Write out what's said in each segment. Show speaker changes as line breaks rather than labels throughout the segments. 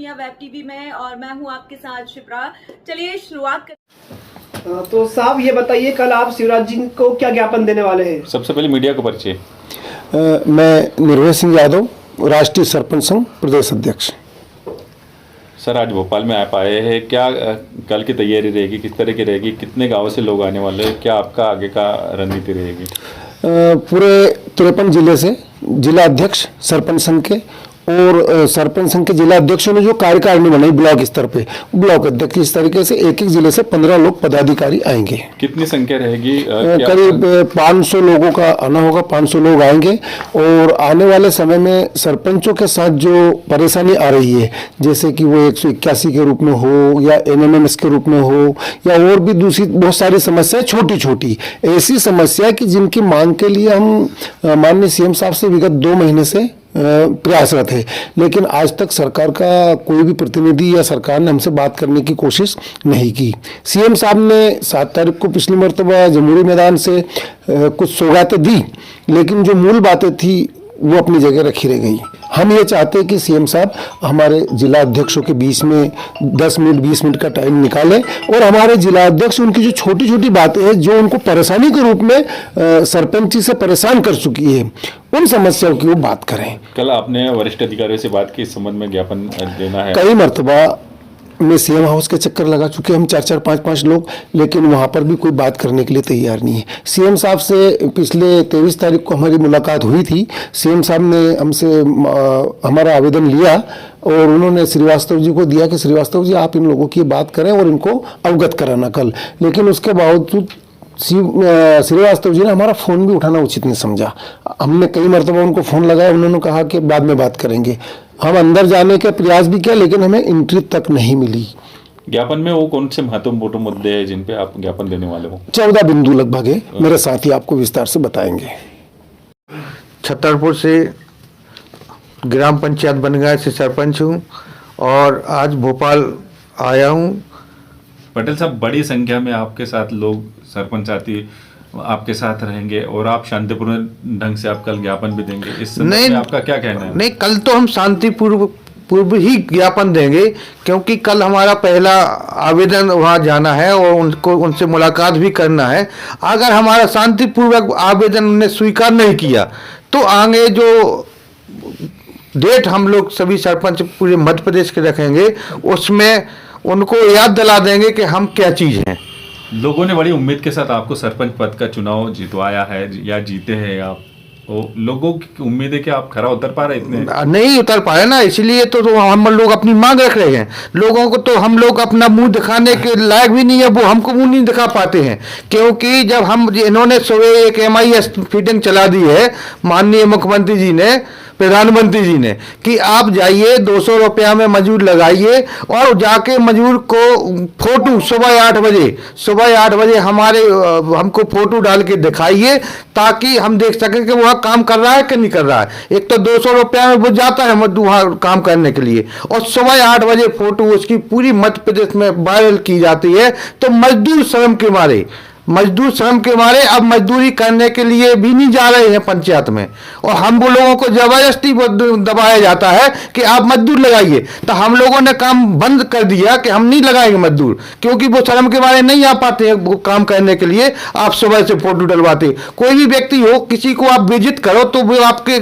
दुनिया web TV में और मैं हूं आपके साथ शिप्रा। चलिए शुरुआत कर।
तो साहब ये बताइए, कल आप शिवराज जी को क्या ज्ञापन देने वाले हैं?
सबसे पहले मीडिया को परिचय।
मैं निर्भय सिंह यादव, राष्ट्रीय सरपंच संघ प्रदेश अध्यक्ष।
सर, आज भोपाल में आप आए हैं, क्या कल की तैयारी रहेगी, किस तरह की रहेगी, कितने गांव से लोग आने वाले हैं, क्या आपका आगे का रणनीति रहेगी?
पूरे 53 जिले से जिला अध्यक्ष सरपंच संघ के और सरपंच संघ के जिला अध्यक्षों ने जो कार्यकारिणी बनाई ब्लॉक स्तर पे, ब्लॉक अध्यक्ष, इस तरीके से एक एक जिले से 15 लोग पदाधिकारी आएंगे।
कितनी संख्या रहेगी?
करीब 500 लोगों का आना होगा, 500 लोग आएंगे। और आने वाले समय में सरपंचों के साथ जो परेशानी आ रही है, जैसे कि वो 181 के रूप में हो या NMMS के रूप में हो या और भी दूसरी बहुत सारी समस्याएं, छोटी छोटी ऐसी समस्या कि जिनकी मांग के लिए हम माननीय CM साहब से विगत 2 महीने से प्रयासरत है, लेकिन आज तक सरकार का कोई भी प्रतिनिधि या सरकार ने हमसे बात करने की कोशिश नहीं की। CM साहब ने 7 तारीख को पिछली मरतबा जमहूरी मैदान से कुछ सौगातें दी, लेकिन जो मूल बातें थी वो अपनी जगह रखी रह गई। हम ये चाहते हैं कि CM साहब हमारे जिला अध्यक्षों के बीच में 10 मिनट 20 मिनट का टाइम निकालें और हमारे जिला अध्यक्ष उनकी जो छोटी छोटी बातें हैं जो उनको परेशानी के रूप में सरपंची से परेशान कर चुकी है, उन समस्याओं की वो बात करें।
कल आपने वरिष्ठ अधिकारियों से बात की, इस संबंध में ज्ञापन देना है।
कई मरतबा में CM हाउस के चक्कर लगा चुके हम 4-4 5-5 लोग, लेकिन वहाँ पर भी कोई बात करने के लिए तैयार नहीं है। CM साहब से पिछले 23 तारीख को हमारी मुलाकात हुई थी। CM साहब ने हमसे हमारा आवेदन लिया और उन्होंने श्रीवास्तव जी को दिया कि श्रीवास्तव जी आप इन लोगों की बात करें और इनको अवगत कराना कल। लेकिन उसके बावजूद श्रीवास्तव जी ने हमारा फ़ोन भी उठाना उचित नहीं समझा। हमने कई मरतबा उनको फ़ोन लगाया, उन्होंने कहा कि बाद में बात करेंगे। हम अंदर जाने का प्रयास भी किया, लेकिन हमें एंट्री तक नहीं मिली।
ज्ञापन में वो कौन से महत्वपूर्ण मुद्दे हैं जिन पे आप ज्ञापन देने वाले हो? 14
बिंदु लगभग है, मेरे साथी आपको विस्तार से बताएंगे।
छतरपुर से ग्राम पंचायत बनगांव से सरपंच हूँ और आज भोपाल आया हूँ।
पटेल साहब, बड़ी संख्या में आपके साथ लोग, सरपंच साथी आपके साथ रहेंगे और आप शांतिपूर्ण ढंग से आप कल ज्ञापन भी देंगे, इस संदर्भ में आपका क्या कहना है?
नहीं, कल तो हम शांतिपूर्व ही ज्ञापन देंगे, क्योंकि कल हमारा पहला आवेदन वहाँ जाना है और उनसे मुलाकात भी करना है। अगर हमारा शांतिपूर्वक आवेदन उन्होंने स्वीकार नहीं किया तो आगे जो डेट हम लोग सभी सरपंच पूरे मध्य प्रदेश के रखेंगे, उसमें उनको याद दिला देंगे कि हम क्या चीज़ हैं।
लोगों ने बड़ी उम्मीद के साथ आपको सरपंच पद का चुनाव जितवाया है या जीते हैं आप, तो लोगों की उम्मीद है कि आप खरा उतर पा रहे? इतने
नहीं उतर पा रहे ना, इसलिए तो हम लोग अपनी मांग रख रहे हैं। लोगों को तो हम लोग अपना मुंह दिखाने के लायक भी नहीं है, वो हमको मुंह नहीं दिखा पाते हैं, क्योंकि जब हम इन्होंने सुबह एक MIS फीडिंग चला दी है माननीय मुख्यमंत्री जी ने, प्रधानमंत्री जी ने, कि आप जाइए 200 रुपया में मजदूर लगाइए और जाके मजदूर को फोटो सुबह 8 बजे हमको फोटो डाल के दिखाइए, ताकि हम देख सकें कि वह काम कर रहा है कि नहीं कर रहा है। एक तो 200 रुपया में वो जाता है मजदूर वहाँ काम करने के लिए, और सुबह 8 बजे फोटो उसकी पूरी मध्य प्रदेश में वायरल की जाती है। तो मजदूर श्रम के मारे अब मजदूरी करने के लिए भी नहीं जा रहे हैं पंचायत में, और हम वो लोगों को जबरदस्ती दबाया जाता है कि आप मजदूर लगाइए। तो हम लोगों ने काम बंद कर दिया कि हम नहीं लगाएंगे मजदूर, क्योंकि वो श्रम के मारे नहीं आ पाते हैं वो काम करने के लिए। आप सुबह से फोटो डलवाते, कोई भी व्यक्ति हो, किसी को आप विजिट करो तो वो आपके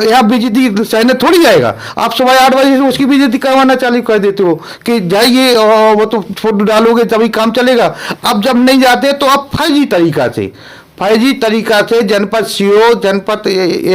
यहाँ बेइज्जती सहने थोड़ी जाएगा। आप सुबह 8 बजे से उसकी बेइज्जती करवाना चालू कर देते हो कि जाइए और वो तो फोटो डालोगे तभी काम चलेगा। अब जब नहीं जाते तो अब फर्जी तरीका से जनपद CO, जनपद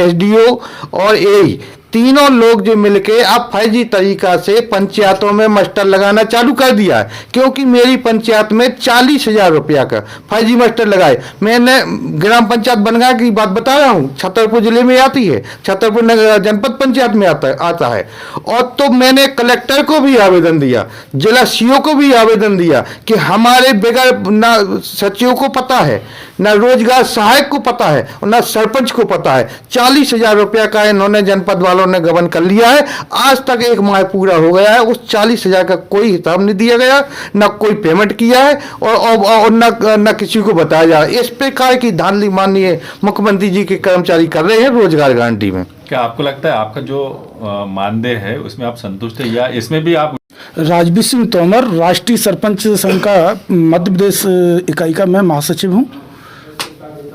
SDO और AE तीनों लोग जो मिलके अब फर्जी तरीका से पंचायतों में मास्टर लगाना चालू कर दिया है, क्योंकि मेरी पंचायत में 40,000 रुपया का फर्जी मास्टर लगाए। मैंने ग्राम पंचायत बनगांव की बात बता रहा हूँ, छतरपुर जिले में आती है, छतरपुर जनपद पंचायत में आता है। और तो मैंने कलेक्टर को भी आवेदन दिया, जिला CO को भी आवेदन दिया कि हमारे बगैर ना सचिव को पता है, ना रोजगार सहायक को पता है, ना सरपंच को पता है। 40,000 रुपया का इन्होंने जनपद वालों ने गबन कर लिया है। आज तक 1 माह पूरा हो गया है, उस 40,000 का कोई हिसाब नहीं दिया गया, ना कोई पेमेंट किया है और न किसी को बताया जा रहा है। इस प्रकार की धांधली माननीय मुख्यमंत्री जी के कर्मचारी कर रहे हैं रोजगार गारंटी में।
क्या आपको लगता है आपका जो मानदेय है उसमें आप संतुष्ट है, या इसमें भी आप
राजवीर सिंह तोमर, राष्ट्रीय सरपंच संघ का मध्य प्रदेश इकाई का मैं महासचिव हूँ।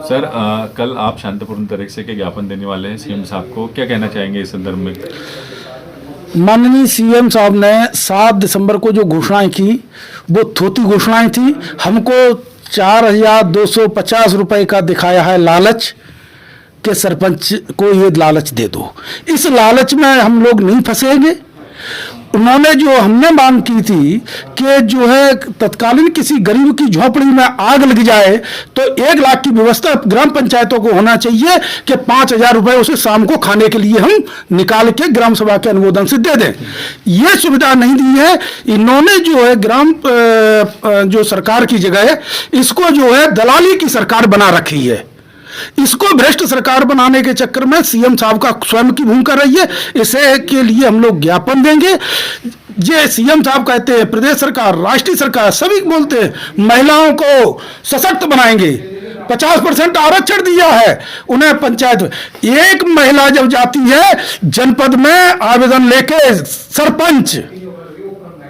सर कल आप शांतिपूर्ण तरीके से ज्ञापन देने वाले हैं सीएम साहब को, क्या कहना चाहेंगे इस संदर्भ में?
माननीय सीएम साहब ने 7 दिसंबर को जो घोषणाएं की वो थोती घोषणाएं थी। हमको 4,250 रुपए का दिखाया है लालच कि सरपंच को ये लालच दे दो। इस लालच में हम लोग नहीं फंसेंगे। उन्होंने जो हमने मांग की थी कि जो है तत्कालीन किसी गरीब की झोपड़ी में आग लग जाए तो 1 लाख की व्यवस्था ग्राम पंचायतों को होना चाहिए कि 5,000 रुपए उसे शाम को खाने के लिए हम निकाल के ग्राम सभा के अनुमोदन से दे दें। ये सुविधा नहीं दी है। इन्होंने जो है ग्राम जो सरकार की जगह इसको जो है दलाली की सरकार बना रखी है। इसको भ्रष्ट सरकार बनाने के चक्कर में सीएम साहब का स्वयं की भूमिका रही है। इसे के लिए हम लोग ज्ञापन देंगे। ये सीएम साहब कहते हैं प्रदेश सरकार, राष्ट्रीय सरकार सभी बोलते हैं महिलाओं को सशक्त बनाएंगे, 50% आरक्षण दिया है उन्हें पंचायत। एक महिला जब जाती है जनपद में आवेदन लेके सरपंच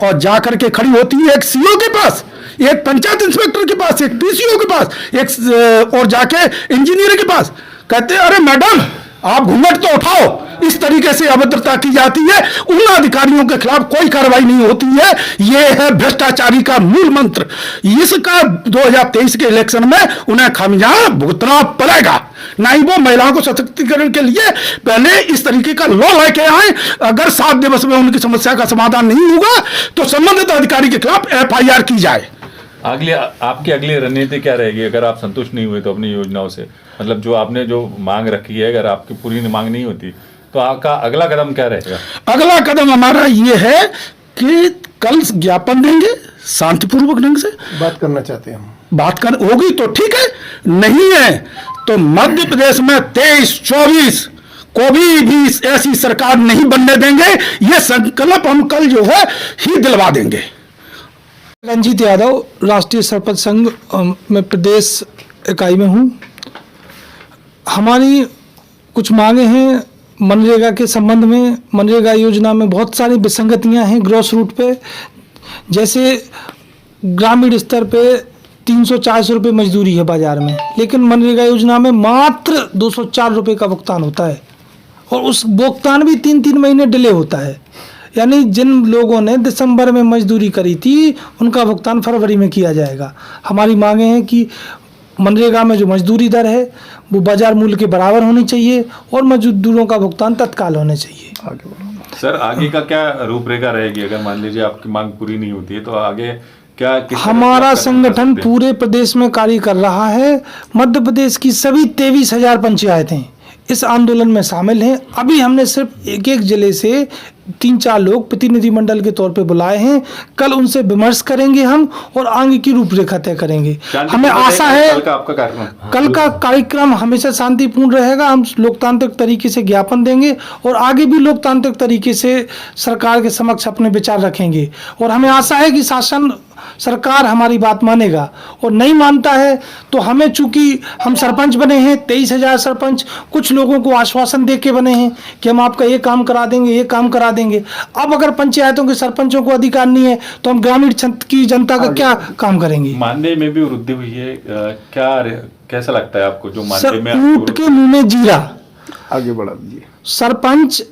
और जाकर के खड़ी होती है एक सीओ के पास, एक पंचायत इंस्पेक्टर के पास, एक पीसीओ के पास, एक और जाके इंजीनियर के पास, कहते हैं अरे मैडम आप घूंघट तो उठाओ। इस तरीके से अभद्रता की जाती है। उन अधिकारियों के खिलाफ कोई कार्रवाई नहीं होती है। यह है भ्रष्टाचारी का मूल मंत्र। इसका 2023 के इलेक्शन में उन्हें खामियाजा भुगतना पड़ेगा। ना ही वो महिलाओं को सशक्तिकरण के लिए पहले इस तरीके का लॉ लेके आए। अगर 7 दिवस में उनकी समस्या का समाधान नहीं होगा तो संबंधित अधिकारी के खिलाफ FIR की जाए।
आपकी अगली रणनीति क्या रहेगी अगर आप संतुष्ट नहीं हुए तो अपनी योजनाओं से? मतलब जो आपने जो मांग रखी है अगर आपकी पूरी मांग नहीं होती तो आपका अगला कदम क्या रहेगा?
अगला कदम हमारा ये है कि कल ज्ञापन देंगे शांतिपूर्वक ढंग से।
बात करना चाहते हैं हम।
बात कर होगी तो ठीक है, नहीं है तो मध्य प्रदेश में 23-24 को भी ऐसी सरकार नहीं बनने देंगे। ये संकल्प हम कल जो है ही दिलवा देंगे।
रंजीत यादव, राष्ट्रीय सरपंच संघ में प्रदेश इकाई में हूँ। हमारी कुछ मांगे हैं मनरेगा के संबंध में। मनरेगा योजना में बहुत सारी विसंगतियाँ हैं ग्रॉस रूट पे। जैसे ग्रामीण स्तर पे 300-400 रुपये मजदूरी है बाजार में, लेकिन मनरेगा योजना में मात्र 204 रुपये का भुगतान होता है और उस भुगतान भी 3-3 महीने डिले होता है। यानी जिन लोगों ने दिसंबर में मजदूरी करी थी उनका भुगतान फरवरी में किया जाएगा। हमारी मांगे हैं कि मनरेगा में जो मजदूरी दर है वो बाजार मूल्य के बराबर होनी चाहिए और मजदूरों का भुगतान तत्काल होना चाहिए।
सर आगे का क्या रूपरेखा रहेगी अगर मान लीजिए आपकी मांग पूरी नहीं होती है तो आगे क्या?
हमारा संगठन पूरे प्रदेश में कार्य कर रहा है। मध्य प्रदेश की सभी 23,000 पंचायतें इस आंदोलन में शामिल हैं। अभी हमने सिर्फ एक जिले से 3-4 लोग प्रतिनिधि मंडल के तौर पे बुलाए हैं। कल उनसे विमर्श करेंगे हम और आगे की रूपरेखा तय करेंगे। हमें आशा है कल का कार्यक्रम हमेशा शांतिपूर्ण रहेगा। हम लोकतांत्रिक तरीके से ज्ञापन देंगे और आगे भी लोकतांत्रिक तरीके से सरकार के समक्ष अपने विचार रखेंगे और हमें आशा है कि शासन सरकार हमारी बात मानेगा। और नहीं मानता है तो हमें, चूंकि हम सरपंच बने हैं 23,000 सरपंच, कुछ लोगों को आश्वासन दे के बने हैं कि हम आपका ये काम करा देंगे, ये काम करा देंगे। अब अगर पंचायतों के सरपंचों को अधिकार नहीं है तो हम ग्रामीण की जनता का क्या काम करेंगे?
मानदेय में भी वृद्धि हुई है, क्या कैसा लगता है आपको? जो
सर,
मानदेय में
ऊंट के मुंह में जीरा।
आगे बढ़ा दीजिए।
सरपंच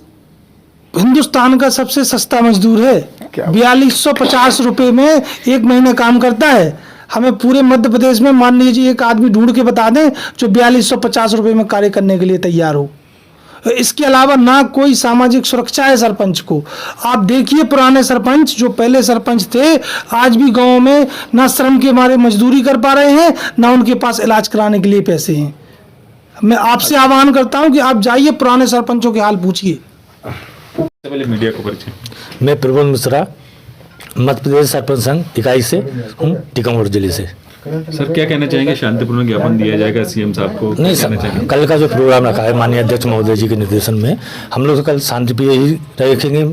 हिंदुस्तान का सबसे सस्ता मजदूर है। 4250 रुपये में 1 महीने काम करता है। हमें पूरे मध्य प्रदेश में मान लीजिए एक आदमी ढूंढ के बता दें जो 4250 रुपये में कार्य करने के लिए तैयार हो। इसके अलावा ना कोई सामाजिक सुरक्षा है सरपंच को। आप देखिए पुराने सरपंच जो पहले सरपंच थे आज भी गाँव में ना श्रम के मारे मजदूरी कर पा रहे हैं, ना उनके पास इलाज कराने के लिए पैसे हैं। मैं आपसे आह्वान करता हूं कि आप जाइए पुराने सरपंचों के हाल पूछिए।
पहले मीडिया को परिचय।
मैं प्रबोध मिश्रा, मध्य प्रदेश सरपंच संघ इकाई से हूँ, टीकमगढ़ जिले से।
सर क्या कहना चाहेंगे? शांतिपूर्ण ज्ञापन दिया जाएगा सीएम साहब को?
नहीं सर, कल का जो प्रोग्राम रखा है माननीय अध्यक्ष महोदय जी के निर्देशन में, हम लोग कल शांति पे ही रखेंगे।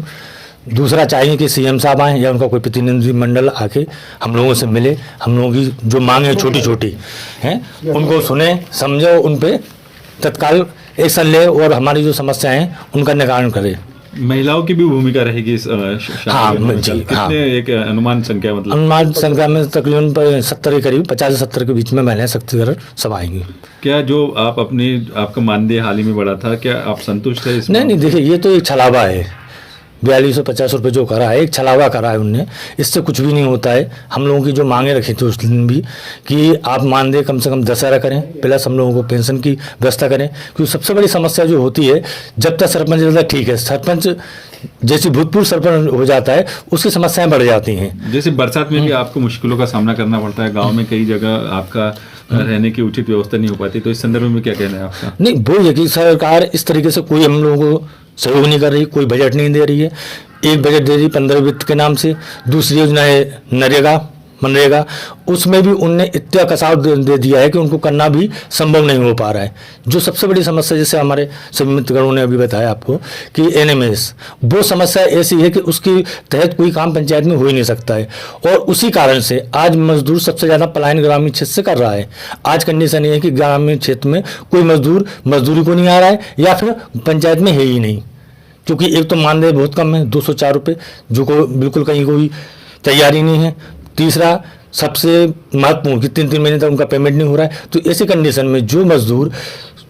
दूसरा चाहिए कि सीएम साहब आए या उनका कोई प्रतिनिधि मंडल आके हम लोगों से मिले, हम लोगों की जो मांगे छोटी छोटी हैं उनको सुने, समझे, उन पे तत्काल एक्शन ले और हमारी जो समस्याएं हैं उनका निवारण करे।
महिलाओं की भी भूमिका रहेगी इस शादी
हाँ,
करने में?
जी,
कितने
हाँ।
एक अनुमान संख्या मतलब?
अनुमान संख्या में तकरीबन 70 के करीब 50 से 70 के बीच में महिलाएं शक्तिधर सब आएंगी।
क्या जो आप आपका मानदेय हाल ही में बढ़ा था, क्या आप संतुष्ट है इसमें?
नहीं देखिए, ये तो एक छलावा है। 4250 रुपये जो करा है, एक छलावा करा है उनने, इससे कुछ भी नहीं होता है। हम लोगों की जो मांगे रखी थी उस दिन भी कि आप मानदेय कम से कम 10,000 करें, प्लस हम लोगों को पेंशन की व्यवस्था करें, क्योंकि सबसे बड़ी समस्या जो होती है, जब तक सरपंच रहता है ठीक है, सरपंच जैसे भूतपूर्व सरपंच हो जाता है उसकी समस्याएं बढ़ जाती हैं।
जैसे बरसात में भी आपको मुश्किलों का सामना करना पड़ता है, गांव में कई जगह आपका रहने की उचित व्यवस्था नहीं हो पाती, तो इस संदर्भ में क्या कहना है आपका?
नहीं, वो ये कि सरकार इस तरीके से कोई हम लोगों को सहयोग नहीं कर रही, कोई बजट नहीं दे रही है। एक बजट दे रही 15 वित्त के नाम से, दूसरी योजना है मनरेगा, उसमें भी उनने इतना कसाव दे दिया है कि उनको करना भी संभव नहीं हो पा रहा है। जो सबसे बड़ी समस्या, जैसे हमारे सभी मित्रगणों ने अभी बताया आपको कि NMS, वो समस्या ऐसी है कि उसके तहत कोई काम पंचायत में हो ही नहीं सकता है, और उसी कारण से आज मजदूर सबसे ज़्यादा पलायन ग्रामीण क्षेत्र से कर रहा है। आज कंडीशन ये है कि ग्रामीण क्षेत्र में कोई मजदूर मजदूरी को नहीं आ रहा है, या फिर पंचायत में है ही नहीं, क्योंकि एक तो मानदेय बहुत कम है 204 रुपये, जो को बिल्कुल कहीं कोई तैयारी नहीं है। तीसरा सबसे महत्वपूर्ण कि 3-3 महीने तक उनका पेमेंट नहीं हो रहा है। तो ऐसी कंडीशन में जो मजदूर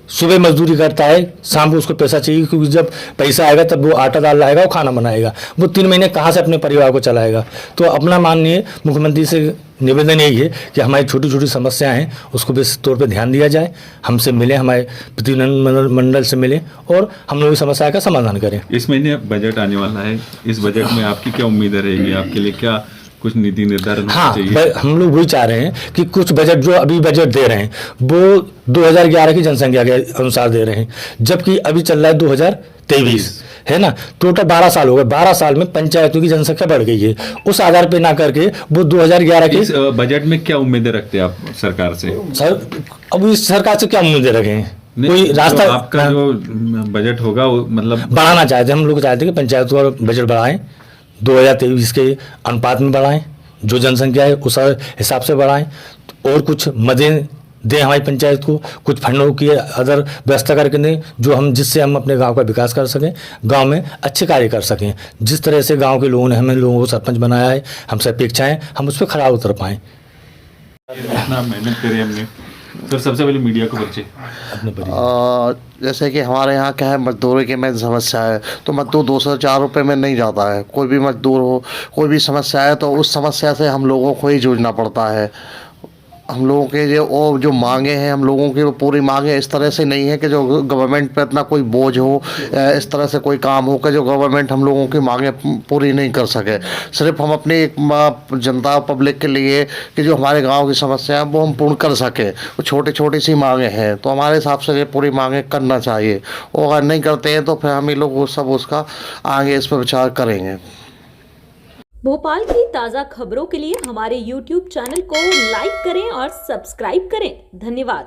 सुबह मजदूरी करता है, शाम को उसको पैसा चाहिए, क्योंकि जब पैसा आएगा तब वो आटा दाल लाएगा और खाना बनाएगा। वो 3 महीने कहाँ से अपने परिवार को चलाएगा? तो अपना माननीय मुख्यमंत्री से निवेदन यही है कि हमारी छोटी छोटी समस्याएं हैं उसको विशेष तौर पे ध्यान दिया जाए, हमसे मिले, हमारे प्रतिनिधि मंडल से मिले और हम लोग इस समस्या का समाधान करें।
इस महीने बजट आने वाला है, इस बजट में आपकी क्या उम्मीदें रहेगी? आपके लिए क्या कुछ नीति निर्धारण होना चाहिए?
हम लोग वही चाह रहे हैं कि कुछ बजट जो अभी बजट दे रहे हैं वो 2011 की जनसंख्या के अनुसार दे रहे हैं, जबकि अभी चल रहा है 2023, है ना। टोटल 12 साल हो गए, 12 साल में पंचायतों की जनसंख्या बढ़ गई है। उस आधार पे ना करके वो 2011 के
इस बजट में क्या उम्मीदें रखते हैं आप सरकार से?
सर, अब इस सरकार से क्या उम्मीदें रखें? कोई
तो
रास्ता
आपका जो बजट होगा वो मतलब
बढ़ाना चाहते हैं, हम लोग चाहते हैं कि पंचायतों का बजट बढ़ाएं, 2023 के अनुपात में बढ़ाएं, जो जनसंख्या है उस हिसाब से बढ़ाएं, और कुछ मदद दें हमारी पंचायत को, कुछ फंडों की अदर व्यवस्था करके दें, जो हम जिससे हम अपने गांव का विकास कर सकें, गांव में अच्छे कार्य कर सकें। जिस तरह से गांव के लोगों ने हमें लोगों को सरपंच बनाया है, हमसे अपेक्षाएं, हम उस पर खरा उतर पाएँ।
इतना मेहनत करी हमने। सर, सबसे पहले मीडिया को बच्चे
जैसे कि हमारे यहाँ क्या है, मजदूरी की मेन समस्या है, तो मजदूर 204 रुपये में नहीं जाता है। कोई भी मजदूर हो, कोई भी समस्या है तो उस समस्या से हम लोगों को ही जूझना पड़ता है। हम लोगों के जो मांगे हैं, हम लोगों की वो पूरी मांगे इस तरह से नहीं है कि जो गवर्नमेंट पे इतना कोई बोझ हो, इस तरह से कोई काम हो कि जो गवर्नमेंट हम लोगों की मांगे पूरी नहीं कर सके। सिर्फ हम अपनी एक जनता पब्लिक के लिए कि जो हमारे गांव की समस्या है वो हम पूर्ण कर सके, वो छोटी छोटी सी मांगे हैं, तो हमारे हिसाब से ये पूरी मांगे करना चाहिए। और अगर नहीं करते हैं तो फिर हम ये लोग वो सब उसका आगे इस पर विचार करेंगे।
भोपाल की ताज़ा खबरों के लिए हमारे YouTube चैनल को लाइक करें और सब्सक्राइब करें। धन्यवाद।